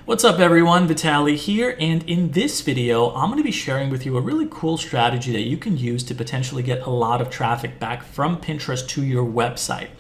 What's up everyone, Vitaly here, and in this video I'm going to be sharing with you a really cool strategy that you can use to potentially get a lot of traffic back from Pinterest to your website.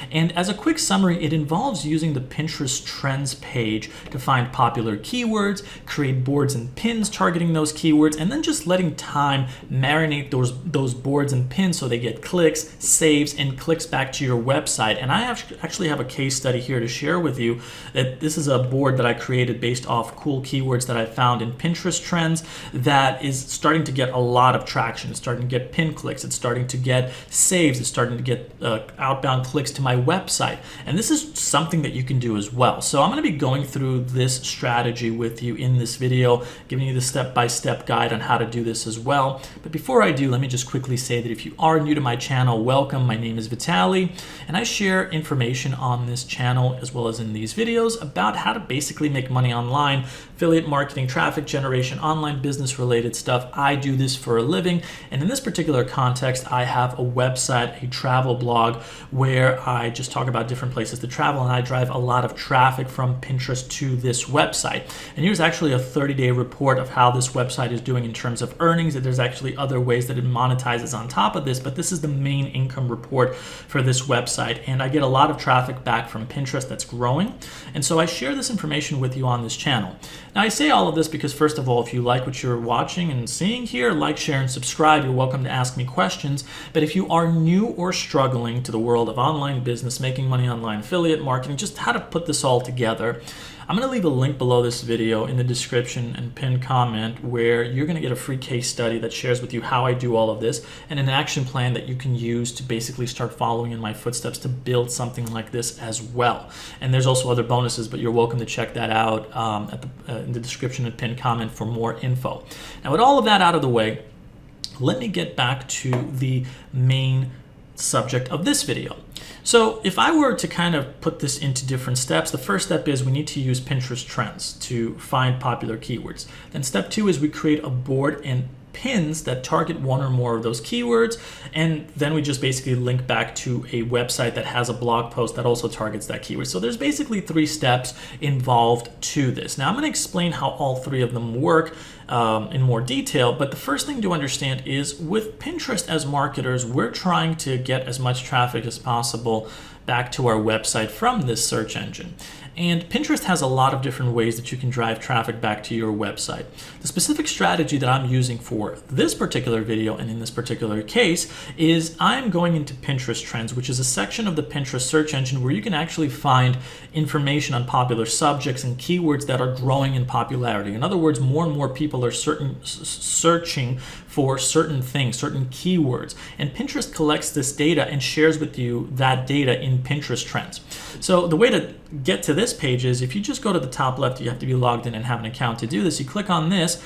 And as a quick summary, it involves using the Pinterest Trends page to find popular keywords, create boards and pins targeting those keywords, and then just letting time marinate those boards and pins so they get clicks, saves, and clicks back to your website. And I actually have a case study here to share with you that this is a board that I created based off cool keywords that I found in Pinterest Trends that is starting to get a lot of traction. It's starting to get pin clicks, it's starting to get saves, it's starting to get outbound clicks to my website. And this is something that you can do as well. So I'm going to be going through this strategy with you in this video, giving you the step-by-step guide on how to do this as well. But before I do, let me just quickly say that if you are new to my channel, welcome. My name is Vitaly, and I share information on this channel as well as in these videos about how to basically make money online, affiliate marketing, traffic generation, online business related stuff. I do this for a living, and in this particular context, I have a website, a travel blog, where I just talk about different places to travel, and I drive a lot of traffic from Pinterest to this website. And here's actually a 30-day report of how this website is doing in terms of earnings. And there's actually other ways that it monetizes on top of this, but this is the main income report for this website. And I get a lot of traffic back from Pinterest that's growing. And so I share this information with you on this channel. Now I say all of this because, first of all, if you like what you're watching and seeing here, like, share, and subscribe. You're welcome to ask me questions. But if you are new or struggling to the world of online business, making money online, affiliate marketing, just how to put this all together, I'm going to leave a link below this video in the description and pinned comment where you're going to get a free case study that shares with you how I do all of this and an action plan that you can use to basically start following in my footsteps to build something like this as well. And there's also other bonuses, but you're welcome to check that out in the description and pinned comment for more info. Now, with all of that out of the way, let me get back to the main subject of this video. So if I were to kind of put this into different steps, the first step is we need to use Pinterest Trends to find popular keywords. Then step 2 is we create a board and pins that target one or more of those keywords, and then we just basically link back to a website that has a blog post that also targets that keyword. So there's basically 3 steps involved to this. Now I'm going to explain how all 3 of them work in more detail, but the first thing to understand is with Pinterest as marketers, we're trying to get as much traffic as possible back to our website from this search engine. And Pinterest has a lot of different ways that you can drive traffic back to your website. The specific strategy that I'm using for this particular video and in this particular case is I'm going into Pinterest Trends, which is a section of the Pinterest search engine where you can actually find information on popular subjects and keywords that are growing in popularity. In other words, more and more people are searching for certain things, certain keywords. And Pinterest collects this data and shares with you that data in Pinterest Trends. So the way to get to this page is if you just go to the top left, you have to be logged in and have an account to do this. You click on this,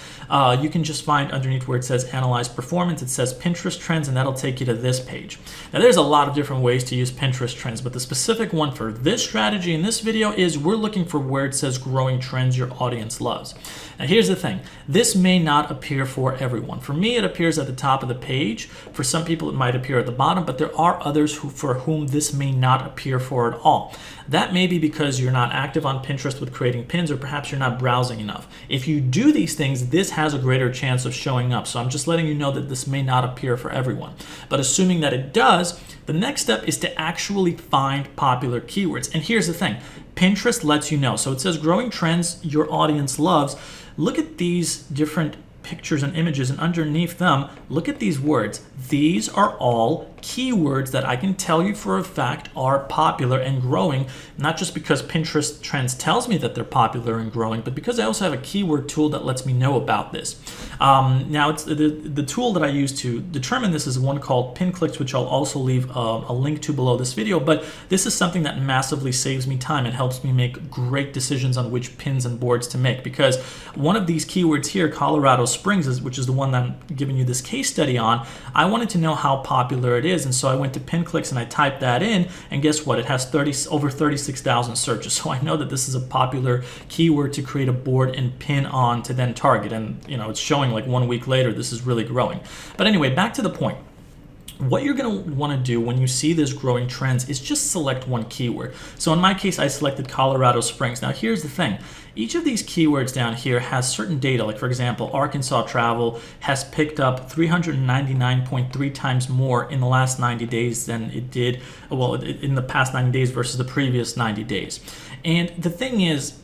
you can just find underneath where it says Analyze Performance, it says Pinterest Trends, and that'll take you to this page. Now there's a lot of different ways to use Pinterest Trends, but the specific one for this strategy in this video is we're looking for where it says Growing Trends Your Audience Loves. Now here's the thing, this may not appear for everyone. For me, it appears at the top of the page. For some people, it might appear at the bottom, but there are others for whom this may not appear for at all. That may be because you're not active on Pinterest with creating pins, or perhaps you're not browsing enough. If you do these things, this has a greater chance of showing up. So I'm just letting you know that this may not appear for everyone. But assuming that it does, the next step is to actually find popular keywords. And here's the thing, Pinterest lets you know. So it says Growing Trends Your Audience Loves. Look at these different pictures and images, and underneath them, look at these words. These are all keywords that I can tell you for a fact are popular and growing, not just because Pinterest Trends tells me that they're popular and growing, but because I also have a keyword tool that lets me know about this. Now, it's the tool that I use to determine this is one called PinClicks, which I'll also leave a link to below this video, but this is something that massively saves me time and helps me make great decisions on which pins and boards to make, because one of these keywords here, Colorado Springs, which is the one that I'm giving you this case study on, I wanted to know how popular it is. And so I went to PinClicks and I typed that in, and guess what? It has over 36,000 searches. So I know that this is a popular keyword to create a board and pin on to then target. And you know, it's showing like 1 week later, this is really growing. But anyway, back to the point. What you're going to want to do when you see this growing trends is just select one keyword. So in my case, I selected Colorado Springs. Now here's the thing. each of these keywords down here has certain data. Like for example, Arkansas travel has picked up 399.3 times more in the last 90 days than it did, well, in the past 90 days versus the previous 90 days. And the thing is,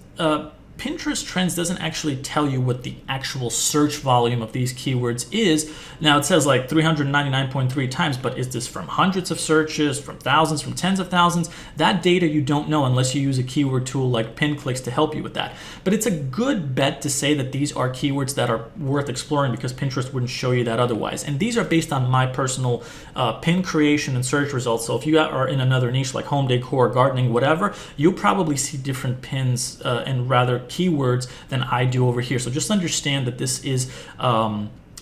Pinterest Trends doesn't actually tell you what the actual search volume of these keywords is. Now it says like 399.3 times, but is this from hundreds of searches, from thousands, from tens of thousands? That data you don't know unless you use a keyword tool like PinClicks to help you with that. But it's a good bet to say that these are keywords that are worth exploring because Pinterest wouldn't show you that otherwise. And these are based on my personal pin creation and search results. So if you are in another niche like home decor, gardening, whatever, you'll probably see different pins and rather keywords than I do over here. So just understand that this is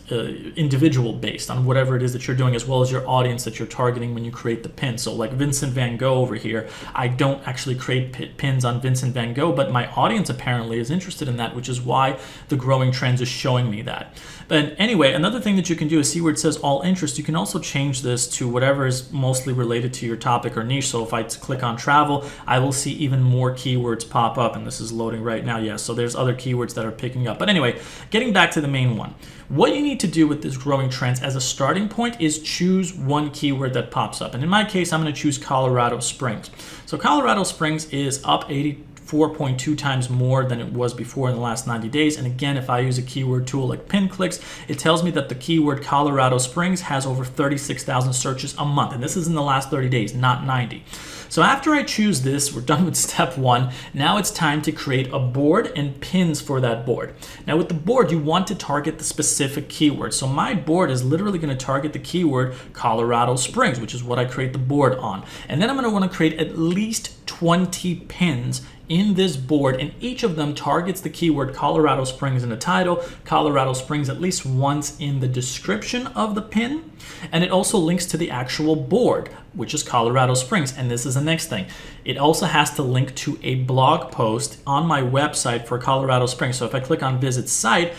individual based on whatever it is that you're doing, as well as your audience that you're targeting when you create the pin. So like Vincent van Gogh over here, I don't actually create pins on Vincent van Gogh, but my audience apparently is interested in that, which is why the Growing Trends is showing me that. But anyway, another thing that you can do is see where it says all interest. You can also change this to whatever is mostly related to your topic or niche. So if I click on travel, I will see even more keywords pop up, and this is loading right now. Yes, so there's other keywords that are picking up. But anyway, getting back to the main one. What you need to do with this Growing Trends as a starting point is choose one keyword that pops up. And in my case, I'm going to choose Colorado Springs. So Colorado Springs is up 84.2 times more than it was before in the last 90 days. And again, if I use a keyword tool like PinClicks, it tells me that the keyword Colorado Springs has over 36,000 searches a month. And this is in the last 30 days, not 90. So after I choose this, we're done with step one. Now it's time to create a board and pins for that board. Now with the board, you want to target the specific keyword. So my board is literally going to target the keyword Colorado Springs, which is what I create the board on. And then I'm going to want to create at least 20 pins in this board, and each of them targets the keyword Colorado Springs in the title, Colorado Springs at least once in the description of the pin, and it also links to the actual board, which is Colorado Springs. And this is the next thing. It also has to link to a blog post on my website for Colorado Springs. So if I click on Visit Site,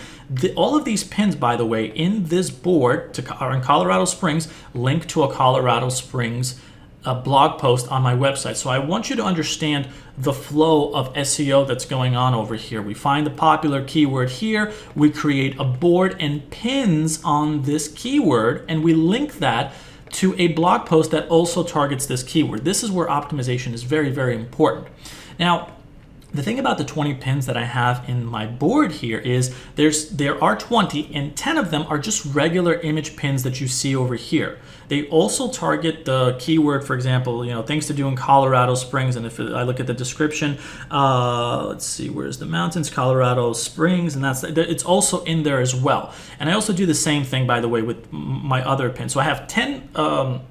all of these pins, by the way, in this board are in Colorado Springs, link to a Colorado Springs blog post on my website. So I want you to understand the flow of SEO that's going on over here. We find the popular keyword here, we create a board and pins on this keyword, and we link that to a blog post that also targets this keyword. This is where optimization is very, very important. Now, the thing about the 20 pins that I have in my board here is there are 20, and 10 of them are just regular image pins that you see over here. They also target the keyword, for example, things to do in Colorado Springs. And if I look at the description, let's see, where's the mountains? Colorado Springs, and it's also in there as well. And I also do the same thing, by the way, with my other pins. So I have 10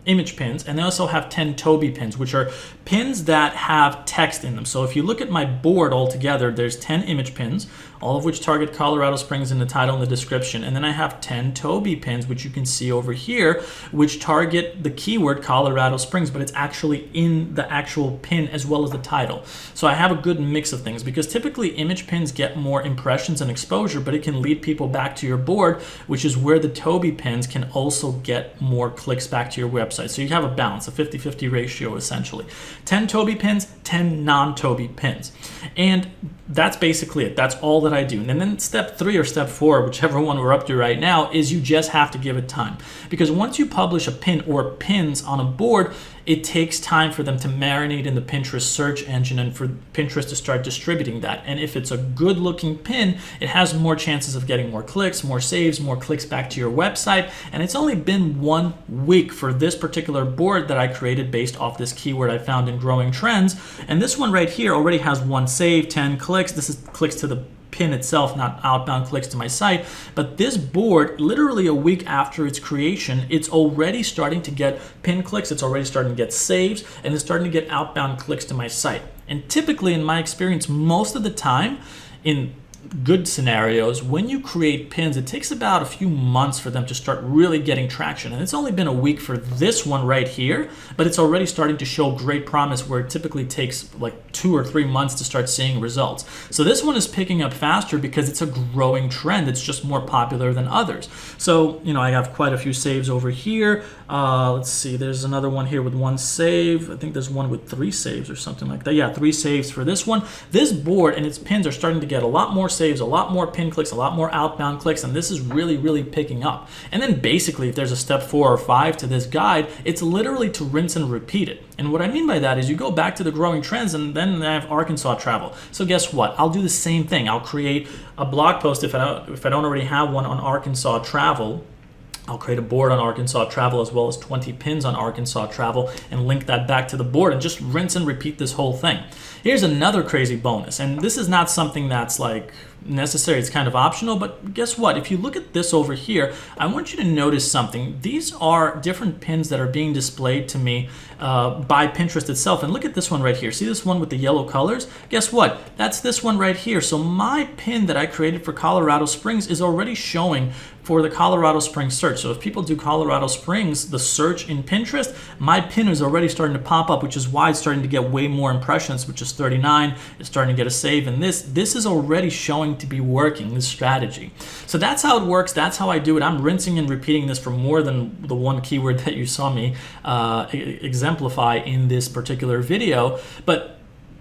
image pins, and I also have 10 Toby pins, which are pins that have text in them. So if you look at my board altogether, there's 10 image pins, all of which target Colorado Springs in the title and the description. And then I have 10 Toby pins, which you can see over here, which target the keyword Colorado Springs, but it's actually in the actual pin as well as the title. So I have a good mix of things, because typically image pins get more impressions and exposure, but it can lead people back to your board, which is where the Toby pins can also get more clicks back to your website. So you have a balance, a 50-50 ratio essentially. 10 Toby pins, 10 non-Toby pins. And that's basically it. That's all that I do. And then step 3 or step 4, whichever one we're up to right now, is you just have to give it time. Because once you publish a pin or pins on a board, it takes time for them to marinate in the Pinterest search engine and for Pinterest to start distributing that. And if it's a good looking pin, it has more chances of getting more clicks, more saves, more clicks back to your website. And it's only been 1 week for this particular board that I created based off this keyword I found in Growing Trends. And this one right here already has 1 save, 10 clicks. This is clicks to the pin itself, not outbound clicks to my site. But this board, literally a week after its creation, it's already starting to get pin clicks, it's already starting to get saves, and it's starting to get outbound clicks to my site. And typically, in my experience, most of the time, in good scenarios, when you create pins, it takes about a few months for them to start really getting traction. And it's only been a week for this one right here, but it's already starting to show great promise, where it typically takes like 2 or 3 months to start seeing results. So this one is picking up faster because it's a growing trend. It's just more popular than others. So, I have quite a few saves over here. Let's see, there's another one here with 1 save. I think there's one with 3 saves or something like that. Yeah, 3 saves for this one. This board and its pins are starting to get a lot more saves, a lot more pin clicks, a lot more outbound clicks, and this is really, really picking up. And then basically, if there's a step 4 or 5 to this guide, it's literally to rinse and repeat it. And what I mean by that is you go back to the growing trends, and then I have Arkansas travel. So guess what? I'll do the same thing. I'll create a blog post if I don't already have one on Arkansas travel. I'll create a board on Arkansas travel as well as 20 pins on Arkansas travel and link that back to the board and just rinse and repeat this whole thing. Here's another crazy bonus, and this is not something that's like necessary, it's kind of optional, but guess what? If you look at this over here, I want you to notice something. These are different pins that are being displayed to me by Pinterest itself. And look at this one right here. See this one with the yellow colors? Guess what? That's this one right here. So my pin that I created for Colorado Springs is already showing for the Colorado Springs search. So if people do Colorado Springs, the search in Pinterest, my pin is already starting to pop up, which is why it's starting to get way more impressions, which is 39. It's starting to get a save, and this is already showing to be working, this strategy. So that's how it works. That's how I do it. I'm rinsing and repeating this for more than the one keyword that you saw me exemplify in this particular video, but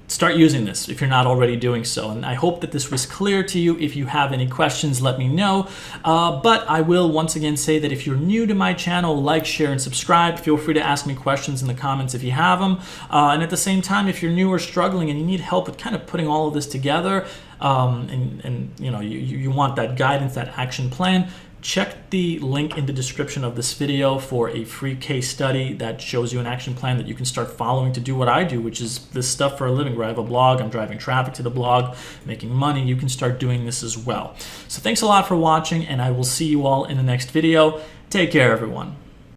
start using this if you're not already doing so. And I hope that this was clear to you. If you have any questions, let me know. But I will once again say that if you're new to my channel, like, share, and subscribe. Feel free to ask me questions in the comments if you have them. And at the same time, if you're new or struggling and you need help with kind of putting all of this together, and you want that guidance, that action plan, check the link in the description of this video for a free case study that shows you an action plan that you can start following to do what I do, which is this stuff for a living, where I have a blog, I'm driving traffic to the blog, making money. You can start doing this as well. So thanks a lot for watching, and I will see you all in the next video. Take care, everyone.